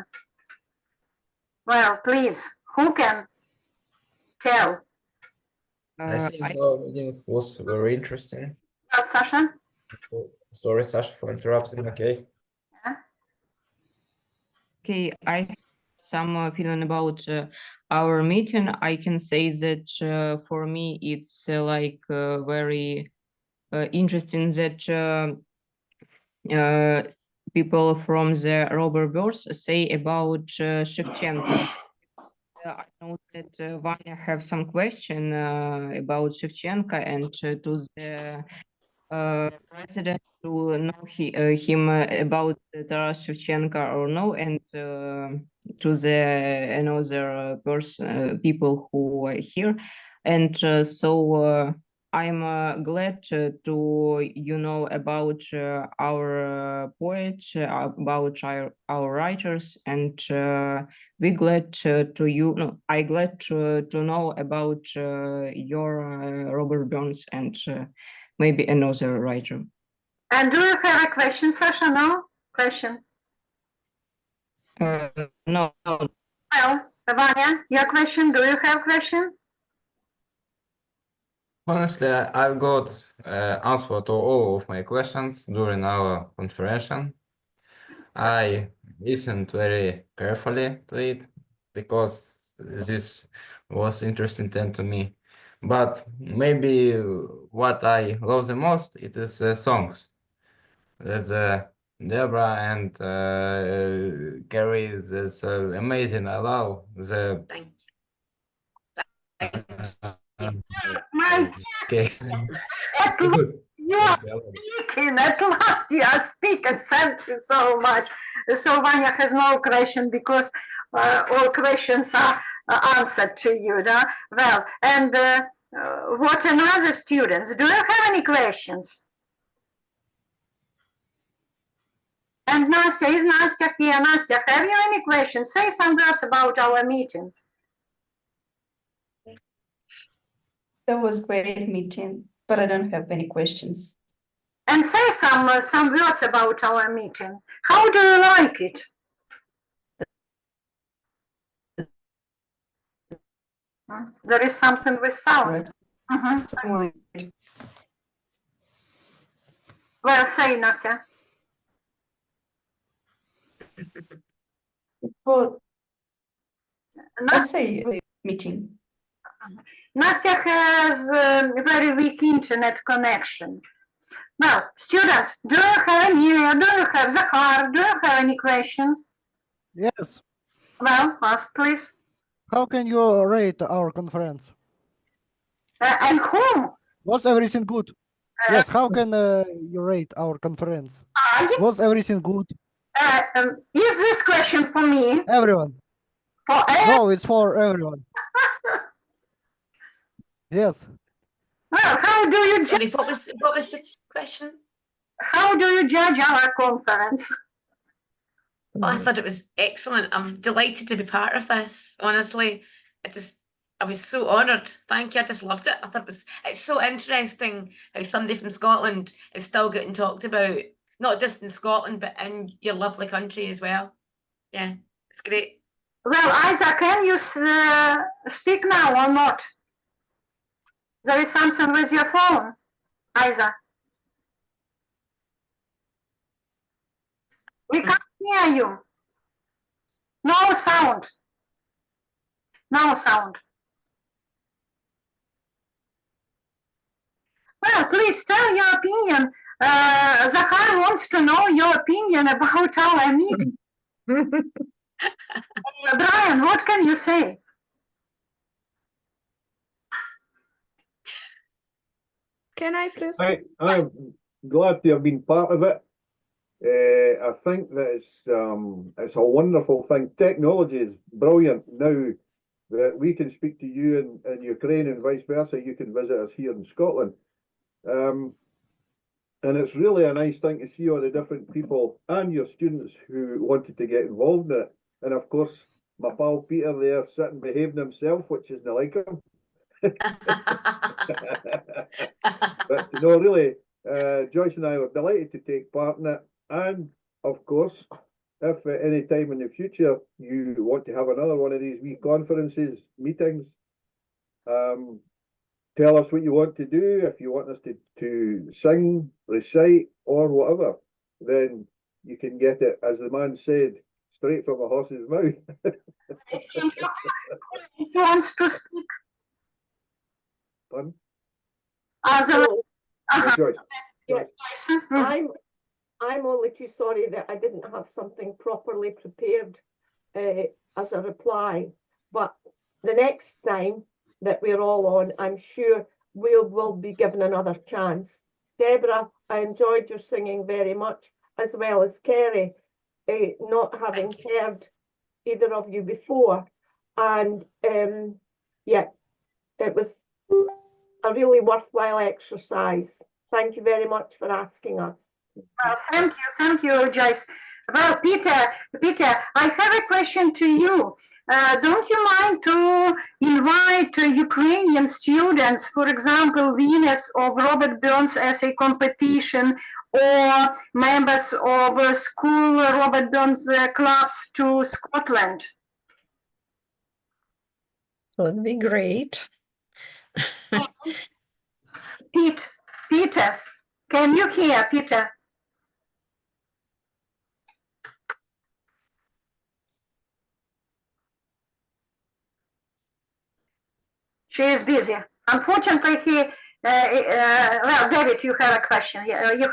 Well, please, who can tell? I think our meeting was very interesting. Sasha? Sorry, Sasha, for interrupting. Okay. Okay, I have some feeling about our meeting. I can say that for me it's like very interesting that people from the Robert Burns say about Shevchenko. I know that Vanya have some question about Shevchenko and to the president to know him about Taras Shevchenko or no, and to the another person people who are here, and so I'm glad to about our poets, about our writers, and we glad to you. No, I glad to know about your Robert Burns and maybe another writer. And do you have a question, Sasha? No question. No. Well, Vanya, your question. Do you have question? Honestly, I've got answer to all of my questions during our conference. I listened very carefully to it because this was interesting to me. But maybe what I love the most it is songs. There's Deborah and Carrie. That's amazing. I love the. Thank My Okay. at last you are speaking. At last you are speaking. Thank you so much. So Vanya has no question because all questions are answered to you. No? Well, and what another students? Do you have any questions? And Nastya, is Nastya here? Nastya, have you any questions? Say some words about our meeting. That was great meeting, but I don't have any questions. And say some words about our meeting. How do you like it? There is something with sound. Well, say, Nastya. Well, I say meeting. Nastya has a very weak internet connection. Well, students, do you have Emilia? Do you have Zahar? Do you have any questions? Yes. Well, ask please. How can you rate our conference? And whom? Was everything good? Yes, how can you rate our conference? Was everything good? Is this question for me? Everyone. For No, it's for everyone. Yes. Well, how do you Sorry, what was the question? how do you judge our conference? Oh, I thought it was excellent. I'm delighted to be part of this. Honestly, I was so honoured. Thank you. I just loved it. I thought it's so interesting how somebody from Scotland is still getting talked about, not just in Scotland, but in your lovely country as well. Yeah, it's great. Well, Isa, can you speak now or not? There is something with your phone, Isa. We can't hear you. No sound. No sound. Well, please tell your opinion. Zahar wants to know your opinion about our meeting. Brian, what can you say? Can I please? I'm glad to have been part of it. I think that it's a wonderful thing. Technology is brilliant now that we can speak to you in Ukraine and vice versa. You can visit us here in Scotland. And it's really a nice thing to see all the different people and your students who wanted to get involved in it. And of course, my pal Peter there sitting behaving himself, which isn't like him. But no, really, Joyce and I were delighted to take part in it. And of course, if at any time in the future you want to have another one of these wee conferences, meetings, tell us what you want to do. If you want us to sing, recite, or whatever, then you can get it, as the man said, straight from a horse's mouth. Who wants to speak? Pardon? Joyce. Yes, Mm-hmm. I'm only too sorry that I didn't have something properly prepared as a reply. But the next time that we're all on, I'm sure we will be given another chance. Deborah, I enjoyed your singing very much, as well as Kerry, not having heard either of you before. And yeah, it was a really worthwhile exercise. Thank you very much for asking us. Well, thank you, Joyce. Well, Peter, I have a question to you. Don't you mind to invite Ukrainian students, for example, winners of Robert Burns essay competition or members of school Robert Burns clubs to Scotland? Would be great. Peter, can you hear, Peter? She is busy. Unfortunately, well, David, you have a question. You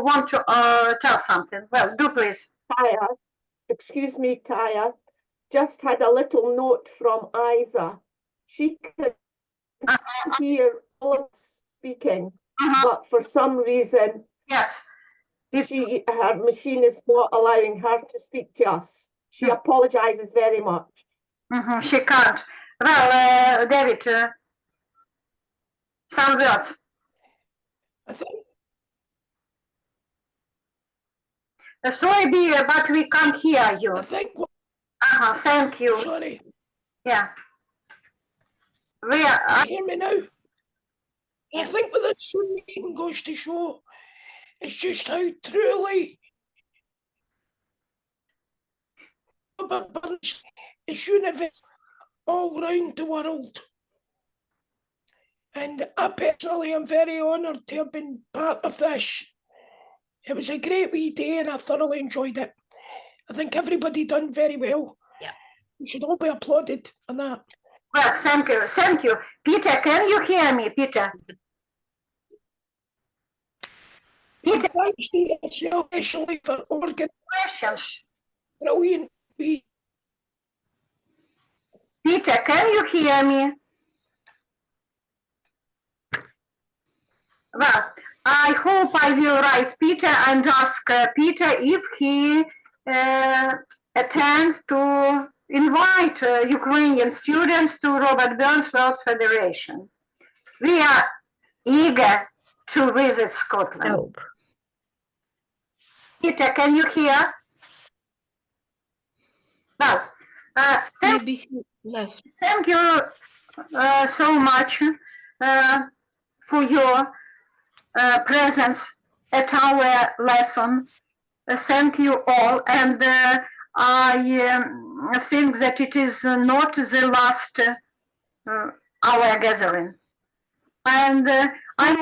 want to tell something. Well, do please. Taya, excuse me, Taya. Just had a little note from Isa. She could hear all of us speaking, but for some reason, yes, her machine is not allowing her to speak to us. She apologizes very much. She can't. Well, David, some words. I think. Sorry, but we can't hear you. I think. Thank you. Sorry. Yeah. Can you hear me now? I think what this meeting goes to show is just how truly Robert Burns is universal all around the world. And I personally am very honoured to have been part of this. It was a great wee day and I thoroughly enjoyed it. I think everybody done very well. Yeah. You should all be applauded for that. Well, thank you. Peter, can you hear me, Peter? Peter, thanks to you especially for organising questions. Brilliant. Peter, can you hear me? Well, I hope I will write Peter and ask Peter if he attends to invite Ukrainian students to Robert Burns World Federation. We are eager to visit Scotland. Nope. Peter, can you hear? Well, Maybe he left. thank you so much for your presence at our lesson. Thank you all, and I think that it is not the last our gathering. And I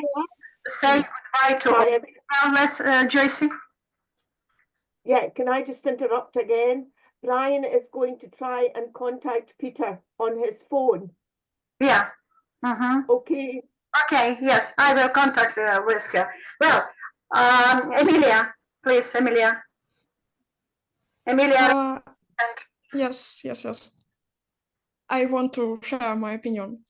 say goodbye to all. Joycey. Yeah, can I just interrupt again? Brian is going to try and contact Peter on his phone. Yeah. Mm-hmm. Okay. Okay, yes, I will contact with her. Well, Emilia, please, Emilia. Emilia. Yes. I want to share my opinion.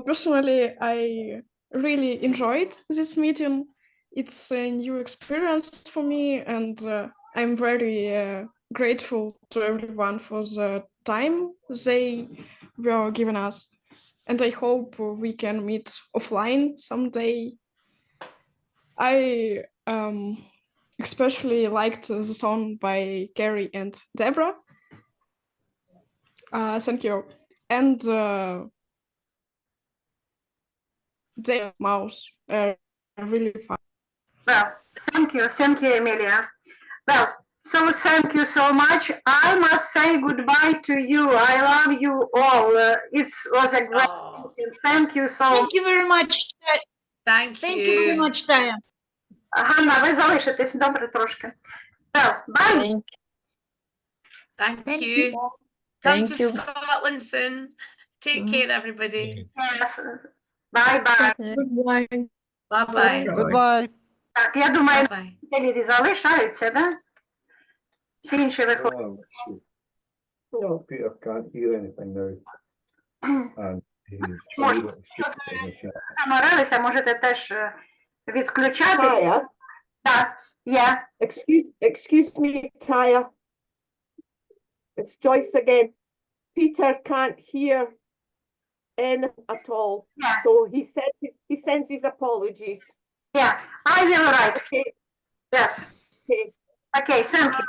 Personally, I really enjoyed this meeting. It's a new experience for me, and I'm very grateful to everyone for the time they were giving us. And I hope we can meet offline someday. I especially liked the song by Carrie and Deborah. Thank you. And the mouse really fun. Well, thank you, Emilia. Well, so thank you so much. I must say goodbye to you. I love you all. It was a great meeting. Thank you so much. Thank you very much. Thank you very much, Taya. Ганна, ви залишитесь, добре, трошки. Well, bye. Thank you. Come to Scotland soon. Take care, everybody. Yes. Bye-bye. Goodbye. Bye-bye. Goodbye. Так, я думаю, люди залишаються, да? Всі інші виходять. No, Peter can't hear anything now. And he's Заморилися, можете теж відключатися. Taya? Так, yeah. Excuse me, Taya. It's Joyce again. Peter can't hear anything at all. Yeah. So he sends his apologies. Yeah, I will write. Okay. Yes. Okay. Okay, thank you.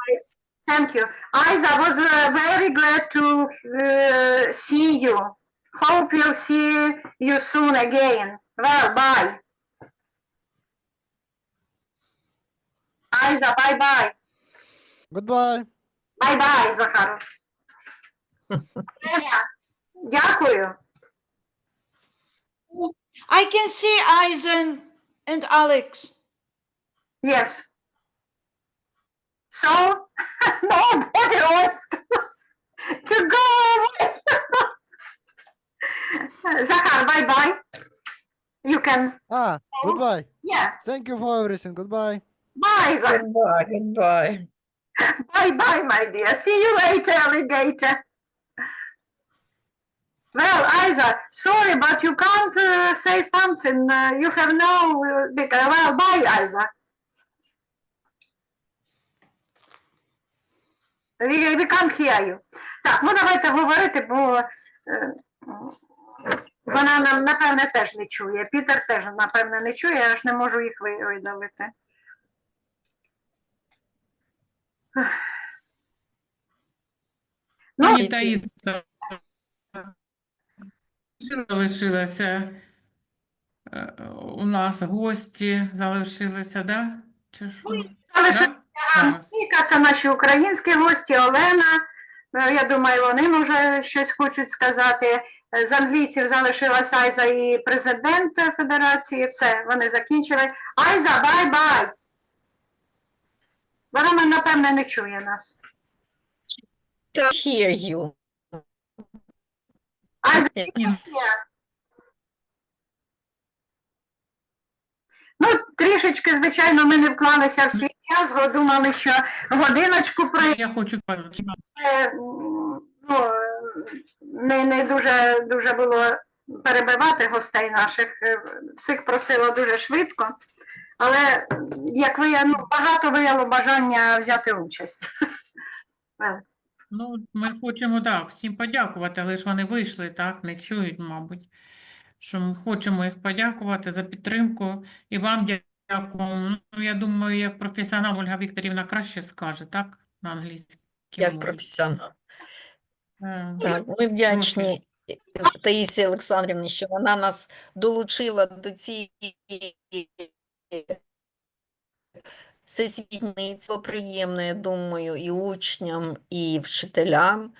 Thank you. I was very glad to see you. Hope we'll see you soon again. Well, bye. Айза, bye-bye. Goodbye. Bye-bye, Захаров. Дякую. I can see Eisen and Alex. Yes. So, nobody wants to go away. Захar, bye-bye. You can. Goodbye. Yeah. Thank you for everything. Goodbye. Bye, Захar. Goodbye. Bye-bye, my dear. See you later, alligator. Well, Isa, sorry, but you can't say something. You have no... well, bye, Isa. We can't hear you. Так, ну давайте говорити, бо вона нам, напевне, теж не чує. Пітер теж, напевне, не чує, я ж не можу їх видалити. Пані Таїса, залишилася у нас гості, залишилися, да? Чи що? Залишилася Ніка, це наші українські гості, Олена. Я думаю, вони, може, щось хочуть сказати. З англійців залишилася Айза і президент Федерації. Все, вони закінчили. Айза, бай-бай! Вона, напевне, не чує нас. Can't hear you. Айза, ну, трішечки, звичайно, ми не вклалися всі час, думали, що годиночку пройде. Я хочу... Ну, не дуже було перебивати гостей наших. Всіх просила дуже швидко, але як багато виявило бажання взяти участь. Ну, ми хочемо, так, всім подякувати, але ж вони вийшли, так, не чують, мабуть, що ми хочемо їх подякувати за підтримку і вам дякуємо. Ну, я думаю, як професіонал Ольга Вікторівна краще скаже, так, на англійській Як мові. професіонал. Е, Так, ми вдячні Таїсі Олександрівні, що вона нас долучила до цієї всесвітньої, це приємно, я думаю, і учням, і вчителям.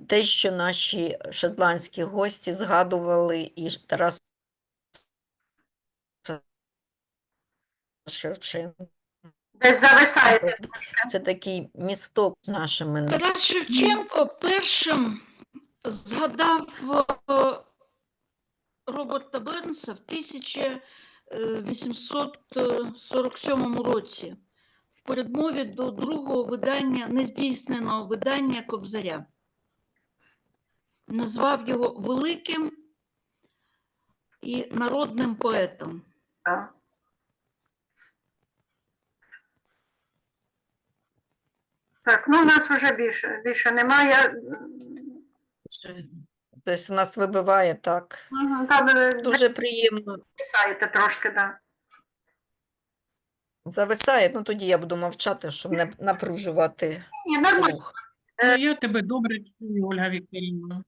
Те, що наші шотландські гості згадували, і Тарас Шевченко. Десь зависаєте. Це такий місток нашими. Тарас Шевченко першим згадав Роберта Бернса в 1847 році в передмові до другого видання, нездійсненого видання Кобзаря. Назвав його великим і народним поетом. Так, ну у нас вже більше немає. Тобто нас вибиває, так. Дуже приємно. Зависаєте трошки, так. Зависає, ну тоді я буду мовчати, щоб не напружувати слух. Ну, я тебе добре чую, Ольга Вікторівна.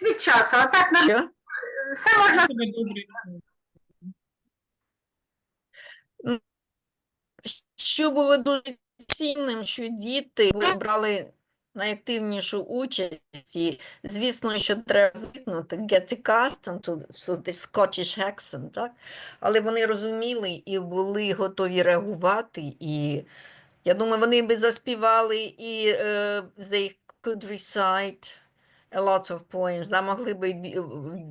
Від часу, а так нам Що? все можна. Я тебе добре чую. Що було дуже цінним, що діти брали найактивнішу участь, і, звісно, що треба звикнути, get accustomed to the Scottish accent, так? Але вони розуміли і були готові реагувати, і я думаю, вони би заспівали, і they could recite a lot of poems, да, могли би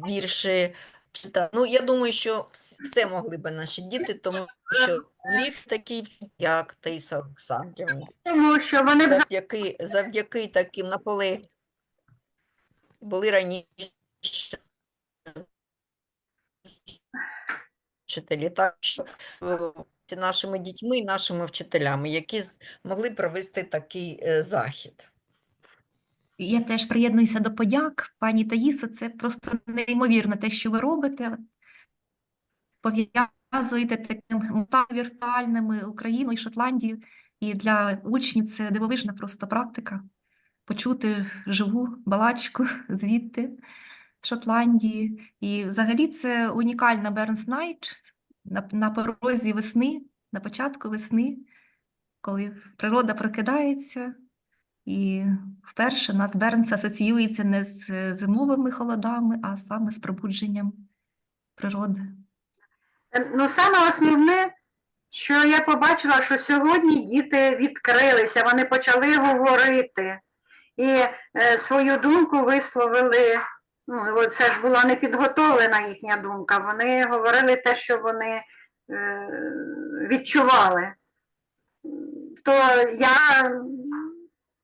вірші читати. Ну, я думаю, що все могли би наші діти, тому що в них такий вчитель, як Таїса Олександрівна. Тому що вони завдяки таким наполегливим були раніше вчителі, так що нашими дітьми і нашими вчителями, які могли провести такий захід. Я теж приєднуюся до подяк. Пані Таїсо, це просто неймовірно те, що ви робите. Пов'язуєте такими віртуальними Україну і Шотландію. І для учнів це дивовижна просто практика. Почути живу балачку звідти, в Шотландії. І взагалі це унікальна Бернс Найт на порозі весни, на початку весни, коли природа прокидається. І вперше у нас Бернс асоціюється не з зимовими холодами, а саме з пробудженням природи. Ну, саме основне, що я побачила, що сьогодні діти відкрилися, вони почали говорити і свою думку висловили. Ну, це ж була непідготовлена їхня думка, вони говорили те, що вони відчували. То я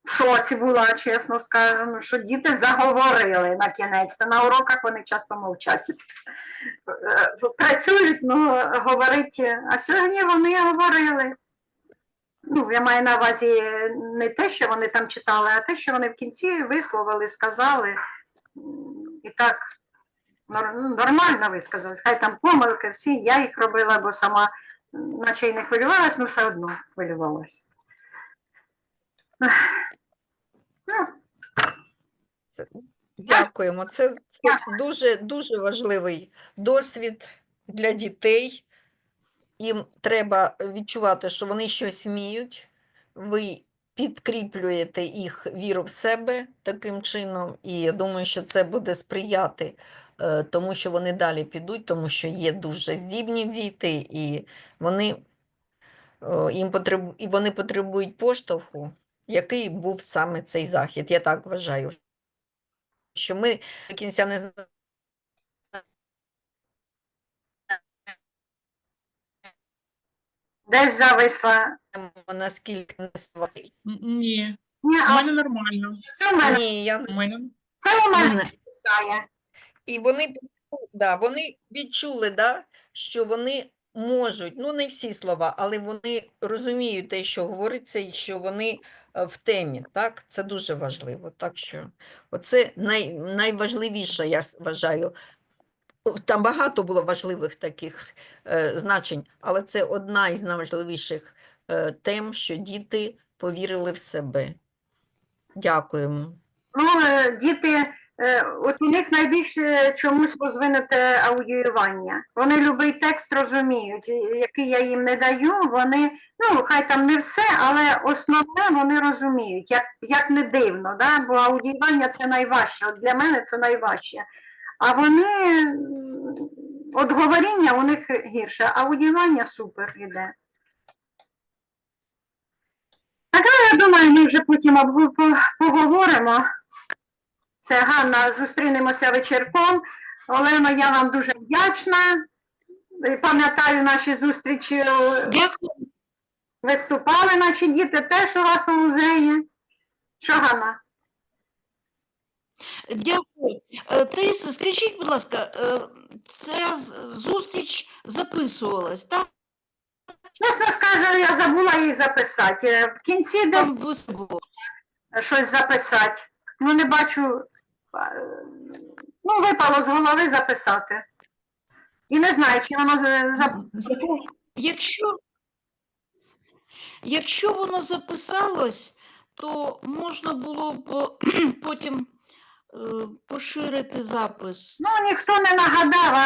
в шоці була, чесно скажу, що діти заговорили на кінець. На уроках вони часто мовчать. Працюють, ну, говорить, а сьогодні вони говорили. Ну, я маю на увазі не те, що вони там читали, а те, що вони в кінці висловили, сказали. І так, нормально висказали. Хай там помилки всі, я їх робила, бо сама наче й не хвилювалась, але все одно хвилювалась. Дякуємо. Це дуже важливий досвід для дітей. Їм треба відчувати, що вони щось вміють. Ви підкріплюєте їх віру в себе таким чином. І я думаю, що це буде сприяти тому, що вони далі підуть, тому що є дуже здібні діти, і вони потребують поштовху, який був саме цей захід. Я так вважаю, що ми до кінця не знаємо, десь зависла. Наскільки Ні, у мене нормально. Це в мене. Ні, У мене Це вона Мене. писає. І вони відчули, що вони можуть, ну не всі слова, але вони розуміють те, що говориться, і що вони в темі. Так? Це дуже важливо. Так що оце найважливіше, я вважаю. Там багато було важливих таких значень, але це одна із найважливіших тем, що діти повірили в себе. Дякуємо. Ну, діти, от у них найбільше чомусь розвинуте аудіювання. Вони любий текст розуміють, який я їм не даю, вони, ну, хай там не все, але основне вони розуміють, як не дивно, да? Бо аудіювання це найважче, от для мене це найважче. А вони, от говоріння у них гірше, а аудіювання супер іде. Так, я думаю, ми вже потім поговоримо. Це Ганна, зустрінемося вечірком. Олено, я вам дуже вдячна. Пам'ятаю наші зустрічі. Дякую. Виступали наші діти теж у вас у музеї. Що, Ганна? Дякую. Таїса, скажіть, будь ласка, ця зустріч записувалась, так? Чесно скажу, я забула її записати. В кінці десь щось записати. Ну, не бачу, ну, випало з голови записати. І не знаю, чи воно записано. Якщо воно записалось, то можна було б потім поширити запис. Ну, ніхто не нагадав,